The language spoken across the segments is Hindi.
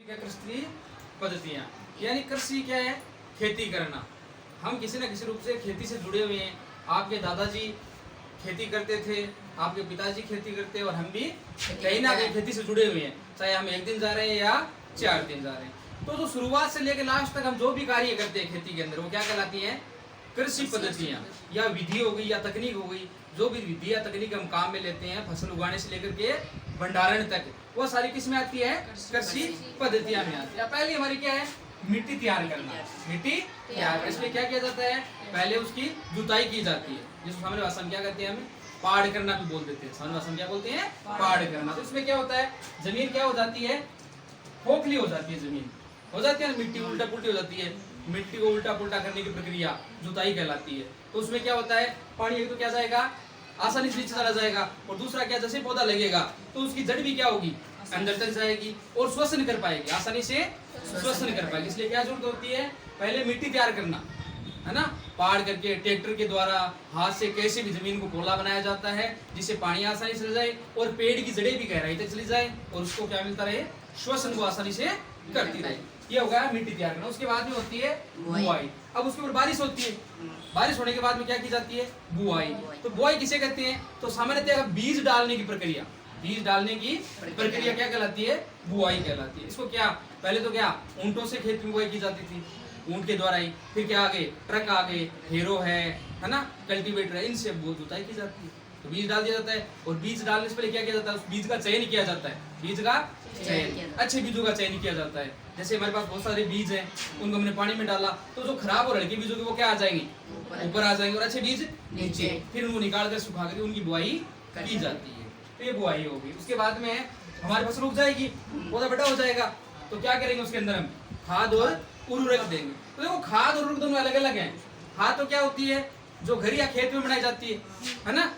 कृषि पद्धतियाँ, यानी कृषि क्या है? खेती करना। हम किसी न किसी रूप से खेती से जुड़े हुए हैं। आपके दादाजी खेती करते थे, आपके पिताजी खेती करते हैं, और हम भी कहीं ना कहीं खेती से जुड़े हुए हैं, चाहे हम एक दिन जा रहे हैं या 4 दिन जा रहे हैं। तो जो शुरुआत से लेकर लास्ट तक हम जो भी कार्य करते हैं खेती के अंदर, वो क्या कहलाती है? कृषि पद्धतियाँ या विधि हो गई या तकनीक हो गई। जो भी विधि या तकनीक हम काम में लेते हैं, फसल उगाने से लेकर के भंडारण तक, वो सारी किस में आती है? कृषि पद्धतियाँ में आती है। पहले हमारी क्या है? मिट्टी तैयार करना। मिट्टी तैयार, इसमें क्या किया जाता है? पहले उसकी जुताई की जाती है, जिसको सामान्य भाषा में क्या कहते हैं? हमें पाड़ करना भी बोल देते हैं। सामान्य भाषा में क्या बोलते हैं? पाड़ करना। तो इसमें क्या होता है? जमीन क्या हो जाती है? खोखली हो जाती है, जमीन हो जाती है, मिट्टी उल्टा पुल्टी हो जाती है। मिट्टी को उल्टा पुल्टा करने की प्रक्रिया जुताई कहलाती है। तो उसमें क्या होता है? पानी एक तो क्या जाएगा? आसानी से नीचे चला जाएगा, और दूसरा क्या, जैसे पौधा लगेगा तो उसकी जड़ भी क्या होगी? अंदर तक जाएगी और श्वसन कर पाएगी, आसानी से श्वसन कर पाएगी। इसलिए क्या जरूरत होती है? पहले मिट्टी तैयार करना, है ना? पाड़ करके ट्रैक्टर के द्वारा, हाथ से कैसे भी जमीन को पोला बनाया जाता है, जिससे पानी आसानी से चल जाए और पेड़ की जड़ें भी गहराई तक चली जाए, और उसको क्या मिलता रहे? श्वसन को आसानी से करती रहे। ये हो गया मिट्टी तैयार करना। उसके बाद में होती है बुआई। अब उसके ऊपर बारिश होती है। बारिश होने के बाद में क्या की जाती है? बुआई। तो बुआई किसे कहते हैं? तो सामान्यतः बीज डालने की प्रक्रिया, बीज डालने की प्रक्रिया क्या कहलाती है? बुआई कहलाती है। इसको क्या, पहले तो क्या ऊंटों से खेत में बुआई की जाती थी, ऊंट के द्वारा ही। फिर क्या आ गए? ट्रक आ गए, हेरो है ना, कल्टीवेटर है, इनसे जुताई की जाती है। तो बीज डाल दिया जाता है, और बीज डालने से पहले क्या किया जाता है? उस बीज का चयन किया जाता है। बीज का चयन, अच्छे बीजों का चयन किया जाता है। जैसे हमारे पास बहुत सारे बीज हैं, उनको हमने पानी में डाला, तो जो खराब और हल्के बीजों के वो क्या आ जाएंगे? ऊपर आ जाएंगे, और अच्छे बीज नीचे। फिर उनको निकाल कर सुखा कर उनकी बुआई की जाती है। तो ये बुआई होगी। उसके बाद में हमारी फसल उग जाएगी, पौधा बड़ा हो जाएगा, तो क्या करेंगे? उसके अंदर हम खाद और उर्वरक देंगे। तो देखो, खाद और उर्वरक दोनों अलग अलग हैं। खाद तो क्या होती है? जो घर या खेत में बनाई जाती है ना,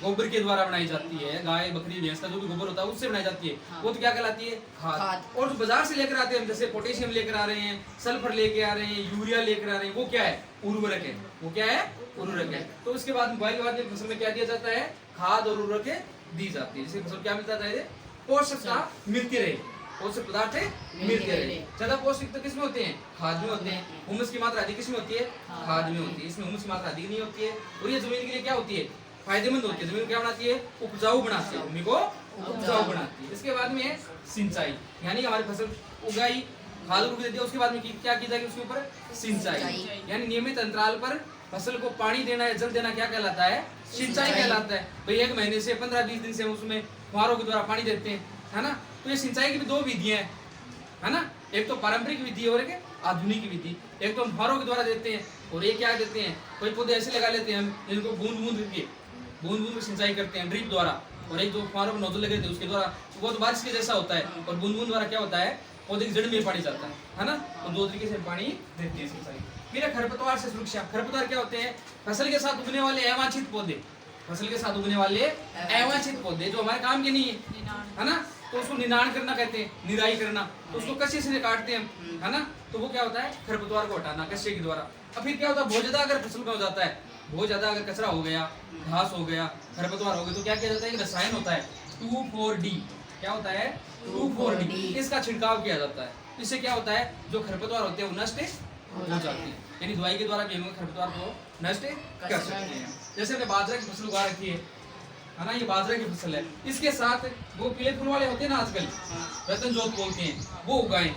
गोबर के द्वारा बनाई जाती है, गाय बकरी भैंस का जो भी गोबर होता है उससे बनाई जाती है। वो तो क्या कहलाती है? खाद। और जो बाजार से लेकर आते हैं, जैसे पोटेशियम लेकर आ रहे हैं, सल्फर लेकर आ रहे हैं, यूरिया लेकर आ रहे हैं, वो क्या है? उर्वरक है। वो क्या है? उर्वरक है। तो उसके बाद बुआई के बाद फसल में क्या दिया जाता है? खाद और उर्वरक दी जाती है, जिससे फसल क्या मिलता है? पोषकता मिलती रहे, पोषक पदार्थ मिलते रहे। ज्यादा पौष्टिक तो किसमें होते हैं? खाद में होते हैं। हुमस की मात्रा अधिक किसमें होती है? खाद में होती है। इसमें हुमस की मात्रा अधिक नहीं होती है, और ये जमीन के लिए क्या होती है? फायदेमंद होती है। जमीन क्या बनाती है? उपजाऊ बनाती है, भूमि को उपजाऊ बनाती है। इसके बाद में सिंचाई, यानी हमारी फसल उगाई, खाद उर्वरक दे दिया, उसके बाद में क्या की जाएगी? उसके ऊपर सिंचाई, यानी नियमित अंतराल पर फसल को पानी देना या जल देना क्या कहलाता है? सिंचाई कहलाता है। भाई 1 महीने से 15-20 दिन से हम उसमें फुहारों के द्वारा पानी देते हैं, है ना? तो ये सिंचाई की भी 2 विधियां हैं, है ना? एक तो पारंपरिक विधि और एक आधुनिक विधि। एक तो हम फुहारों के द्वारा देते हैं, और एक क्या देते हैं? कोई पौधे ऐसे लगा लेते हैं हम, जिनको बूंद बूंद सिंचाई करते हैं ड्रिप द्वारा, और एक जो फुहारों में नोजल लगे थे उसके द्वारा, वो तो बारिश के जैसा होता है, और बूंद बूंद द्वारा क्या होता है? पौधे की जड़ में पानी जाता है ना? तो 2 तरीके से पानी देते हैं सिंचाई। फिर खरपतवार से सुरक्षा। खरपतवार क्या होते हैं? फसल के साथ उगने वाले अवांछित पौधे, फसल के साथ उगने वाले अवांछित पौधे जो हमारे काम के नहीं है ना, तो उसको निनाण करना कहते हैं, निराई करना। तो उसको कस्से से काटते हैं हम, है ना? तो वो क्या होता है? खरपतवार को हटाना कस्से के द्वारा। अब फिर क्या होता है? बहुत ज्यादा अगर फसल में हो जाता है, बहुत ज्यादा अगर कचरा हो गया, घास हो गया, खरपतवार हो गया, तो क्या किया जाता है? एक रसायन होता है 2,4-D। क्या होता है? 2,4-D। इसका छिड़काव किया जाता है। इससे क्या होता है? जो खरपतवार होते हैं वो नष्ट हो जाती है, यानी दवाई के द्वारा भी हम खरपतवार को नष्ट कर सकते हैं। जैसे हमने बाजरा की फसल उगा रखी है ना, ये बाजरा की फसल है, इसके साथ वो पीले फूल वाले होते हैं ना आजकल, रतन जोत बोलते हैं, वो उगाएं,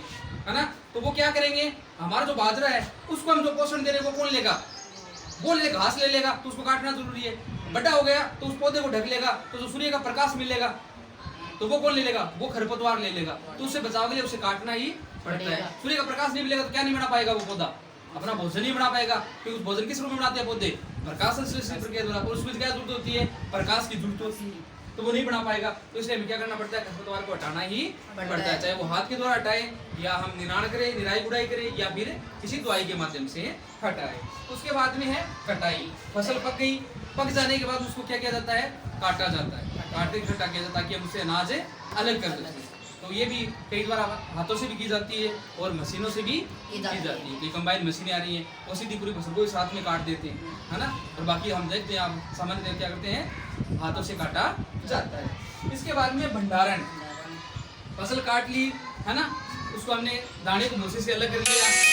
है ना? तो वो क्या करेंगे? हमारा जो बाजरा है उसको हम जो पोषण दे रहे हैं वो कौन लेगा? वो ले घास ले लेगा, तो उसको काटना जरूरी है। बड़ा हो गया तो उस पौधे को ढक लेगा, तो जो सूर्य का प्रकाश मिलेगा तो वो कौन ले लेगा? वो खरपतवार ले लेगा। तो उससे बचाव के लिए उसे काटना ही पड़ता है। सूर्य का प्रकाश नहीं मिलेगा तो क्या नहीं बना पाएगा? वो पौधा अपना भोजन नहीं बना पाएगा, क्योंकि उस भोजन किस रूप में बनाते हैं पौधे? प्रकाश संश्लेषण प्रक्रिया द्वारा, और उसमें क्या जरूरत होती है? प्रकाश की जरूरत होती है, तो वो नहीं बना पाएगा। तो इसलिए हमें क्या करना पड़ता है? खरपतवार को हटाना ही पड़ता है, चाहे वो हाथ के द्वारा हटाए, या हम निनाण करें, निराई गुड़ाई करें, या फिर किसी दवाई के माध्यम से हटाए। उसके बाद में है कटाई। फसल पक गई, पक जाने के बाद उसको क्या किया जाता है? काटा जाता है। काटते इकट्ठा किया जाता है ताकि हम उससे अनाज अलग कर सकें। तो ये भी कई बार हाथों से भी की जाती है और मशीनों से भी की जाती है। कई कंबाइन मशीनें आ रही हैं, वो सीधी पूरी फसल को साथ में काट देते हैं, है ना? और बाकी हम देखते हैं, आप सामान्य क्या करते हैं? हाथों से काटा जाता है। इसके बाद में भंडारण। फसल काट ली, है ना? उसको हमने दाने को भूसे से अलग कर लिया।